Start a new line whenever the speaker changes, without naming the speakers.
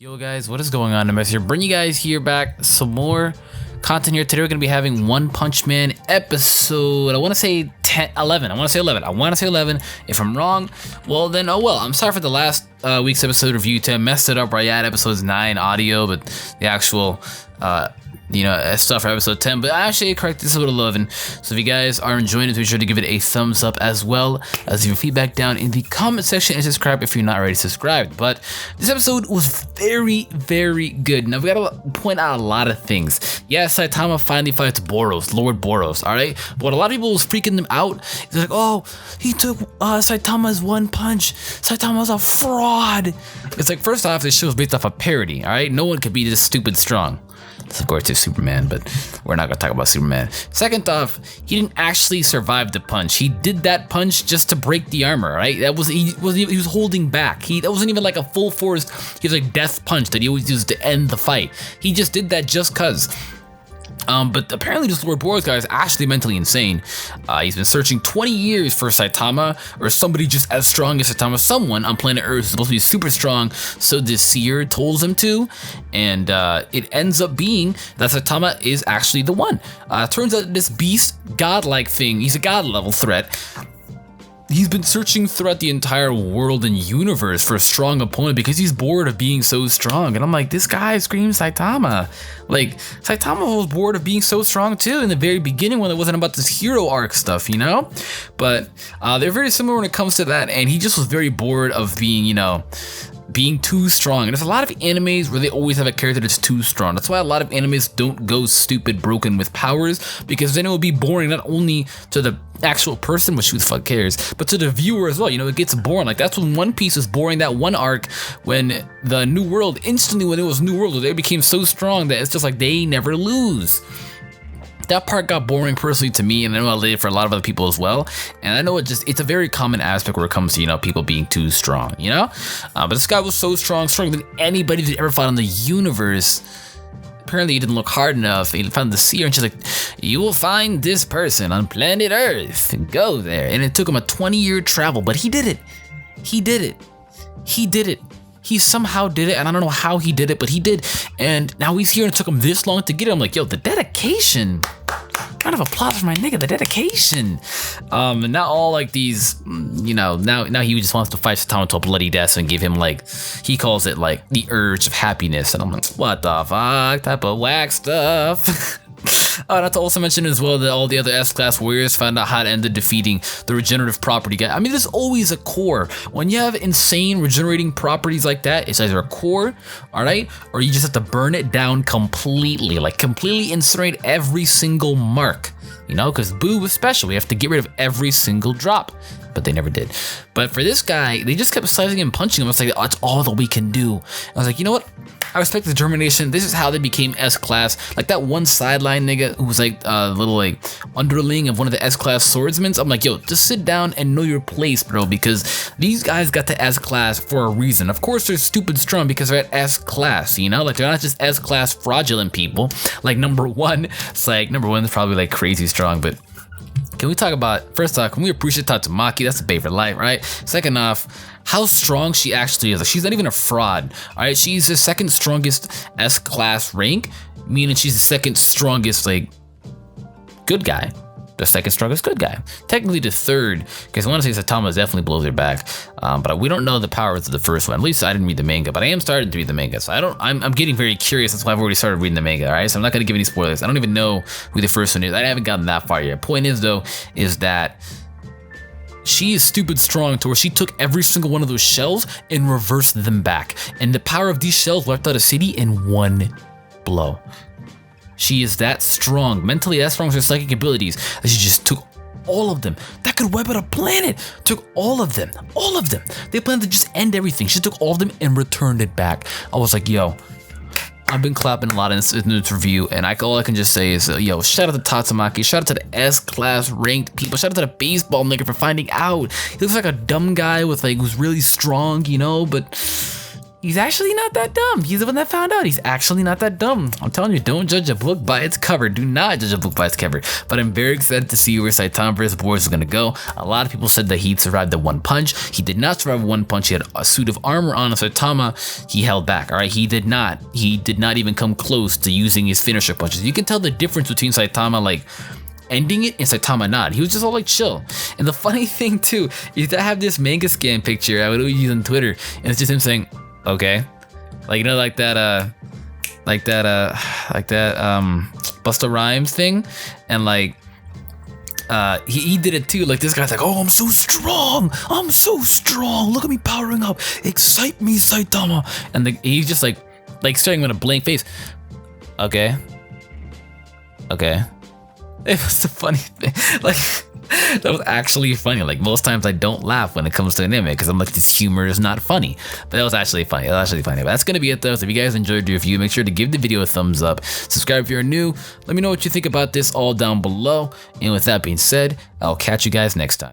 Yo guys, what is going on? I'm here, bring you guys here back some more content here. Today we're gonna be having One Punch Man episode, I want to say 11. I want to say 11. If I'm wrong, well then, oh well. I'm sorry for the last week's episode review. I messed it up right at episode 9 audio, but the actual stuff for episode 10, but I actually corrected this episode 11. So if you guys are enjoying it, be sure to give it a thumbs up, as well as leave your feedback down in the comment section and subscribe if you're not already subscribed. But this episode was very, very good. Now we gotta point out a lot of things. Yeah, Saitama finally fights Boros, Lord Boros, alright? But what a lot of people was freaking them out, they're like, oh, he took Saitama's one punch. Saitama's a fraud. It's like, first off, this show is based off a parody, alright? No one could be this stupid strong. Of course, it's Superman, but we're not gonna talk about Superman. Second off, he didn't actually survive the punch. He did that punch just to break the armor, right? That was he was holding back. That wasn't even like a full force. He was like death punch that he always used to end the fight. He just did that just cause. But apparently this Lord Boros guy is actually mentally insane. He's been searching 20 years for Saitama, or somebody just as strong as Saitama. Someone on planet Earth is supposed to be super strong, so this seer told him to, and it ends up being that Saitama is actually the one. Turns out this beast, godlike thing, he's a god level threat. He's been searching throughout the entire world and universe for a strong opponent because he's bored of being so strong. And I'm like, this guy screams Saitama. Like, Saitama was bored of being so strong too in the very beginning when it wasn't about this hero arc stuff, you know? But they're very similar when it comes to that, and he just was very bored of being, being too strong. And there's a lot of animes where they always have a character that's too strong. That's why a lot of animes don't go stupid broken with powers, because then it would be boring not only to the actual person, which who the fuck cares, but to the viewer as well. It gets boring. Like, that's when One Piece was boring, that one arc when the New World, instantly when it was New World, they became so strong that it's just like they never lose. That part got boring personally to me, and I know I laid it for a lot of other people as well. And I know it's a very common aspect where it comes to, people being too strong, But this guy was so strong, stronger than anybody that ever fought in the universe. Apparently he didn't look hard enough. He found the seer, and she's like, you will find this person on planet Earth. Go there. And it took him a 20-year travel, but he did it. He did it. He did it. He somehow did it, and I don't know how he did it, but he did. And now he's here, and it took him this long to get it. I'm like, yo, the dedication. Round of applause for my nigga, the dedication. And now all like these, now he just wants to fight Saitama to a bloody death and give him, like, he calls it like the urge of happiness. And I'm like, what the fuck type of whack stuff? Not to also mention as well that all the other S-Class warriors found out how to end up defeating the regenerative property guy. I mean, there's always a core. When you have insane regenerating properties like that, it's either a core, alright, or you just have to burn it down completely, like completely incinerate every single mark, because Boo was special. We have to get rid of every single drop. But they never did. But for this guy, they just kept slicing and punching him. I was like, oh, that's all that we can do. I was like, you know what? I respect the determination. This is how they became S-Class. Like that one sideline nigga who was like a little like underling of one of the S-Class swordsmen. I'm like, yo, just sit down and know your place, bro, because these guys got to S-Class for a reason. Of course, they're stupid strong because they're at S-Class, Like, they're not just S-Class fraudulent people. Like, number one, it's like, number one is probably like crazy strong, but can we talk about, first off, can we appreciate Tatsumaki? That's the babe for life, right? Second off, how strong she actually is. Like, she's not even a fraud, all right? She's the second strongest S-Class rank, meaning she's the second strongest, like, good guy. The second strongest good guy. Technically the third, because I want to say Saitama definitely blows her back, but we don't know the powers of the first one. At least I didn't read the manga, but I am starting to read the manga, so I'm getting very curious. That's why I've already started reading the manga, alright? So I'm not going to give any spoilers. I don't even know who the first one is. I haven't gotten that far yet. Point is, though, is that she is stupid strong to where she took every single one of those shells and reversed them back. And the power of these shells wiped out a city in one blow. She is that strong, mentally that strong with her psychic abilities, that she just took all of them. That could wipe out a planet. Took all of them. All of them. They planned to just end everything. She took all of them and returned it back. I was like, yo, I've been clapping a lot in this review, and all I can just say is, yo, shout out to Tatsumaki, shout out to the S-Class ranked people, shout out to the baseball nigga for finding out. He looks like a dumb guy with like, who's really strong, but he's actually not that dumb. He's the one that found out. He's actually not that dumb. I'm telling you, don't judge a book by its cover. Do not judge a book by its cover. But I'm very excited to see where Saitama vs. Boros is gonna go. A lot of people said that he'd survived the one punch. He did not survive one punch. He had a suit of armor on. Saitama, he held back. All right, he did not even come close to using his finisher punches. You can tell the difference between Saitama like ending it and Saitama not. He was just all like chill. And the funny thing too is that I have this manga scan picture I would always use on Twitter, and it's just him saying, okay, like, you know, like that Busta Rhymes thing, and like he did it too. Like, this guy's like, oh, I'm so strong, look at me powering up, excite me, Saitama. And he's just like staring with a blank face. Okay. It was the funny thing. Like, that was actually funny. Like, most times I don't laugh when it comes to anime because I'm like, this humor is not funny. But that was actually funny. But that's gonna be it though. So if you guys enjoyed the review, make sure to give the video a thumbs up. Subscribe if you're new. Let me know what you think about this all down below. And with that being said, I'll catch you guys next time.